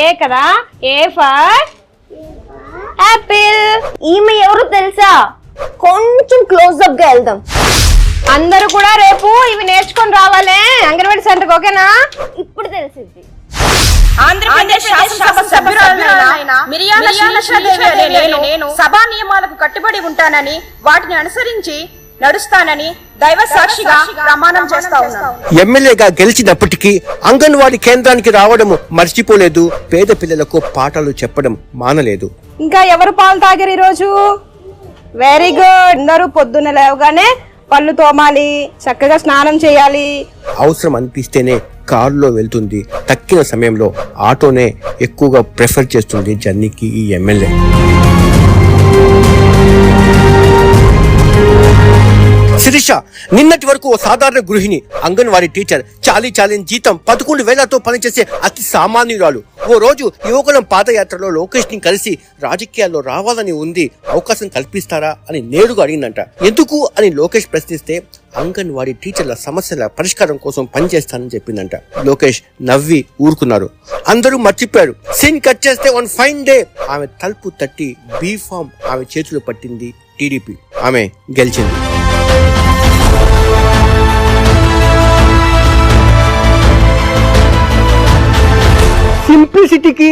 ఏ కదా, A for Apple. ఈమె ఎవరు తెలుసా? కొంచెం క్లోజ్ అప్ గా వెళ్దాం. అందరూ కూడా రేపు ఇవి నేర్చుకొని రావాలే అంగన్వాడీ సెంటర్కి, ఓకేనా? ఇప్పుడు తెలిసింది. ఆంధ్రప్రదేశ్ శాసనసభ సభ్యురాలైన మిరియాల శిరీషాదేవి అనే నేను సభా నియమాలకు కట్టుబడి ఉంటానని, వాటిని అనుసరించి నడుస్తానని దైవ సాక్షిగా ప్రమాణం చేస్తా ఉన్నాను. ఎమ్మెల్యేగా గెలిచినప్పటికీ అంగన్వాడీ కేంద్రానికి రావడం మర్చిపోలేదు, పేద పిల్లలకు పాఠాలు చెప్పడం మానలేదు. ఇంకా ఎవరు పాలు తాగారు ఈరోజు? Very good. అందరూ పొద్దున్న లేవగానే పళ్ళు తోమాలి, చక్కగా స్నానం చేయాలి. అవసరం అనిపిస్తేనే కారులో వెళ్తుంది, తక్కిన సమయంలో ఆటోనే ఎక్కువగా ప్రిఫర్ చేస్తుంది జర్నీకి ఈ ఎమ్మెల్యే. శిరీష నిన్నటి వరకు ఓ సాధారణ గృహిణి, అంగన్వాడీ టీచర్, చాలీని జీతం, 11,000తో పనిచేసే అతి సామాన్యురాలు. ఓ రోజు యువకులం పాదయాత్రలో లోకేష్ ని కలిసి రాజకీయాల్లో రావాలని ఉంది, అవకాశం కల్పిస్తారా అని నేరుగా అడిగిందంట. ఎందుకు అని లోకేష్ ప్రశ్నిస్తే అంగన్వాడీ టీచర్ల సమస్యల పరిష్కారం కోసం పనిచేస్తానని చెప్పిందంట. లోకేష్ నవ్వి ఊరుకున్నారు, అందరూ మర్చిపోయారు. సీన్ కట్ చేస్తే వన్ ఫైన్ డే ఆమె తలుపు తట్టి బీఫామ్ ఆమె చేతులు పట్టింది టీడీపీ. ఆమె గెలిచింది. సింప్లిసిటీకి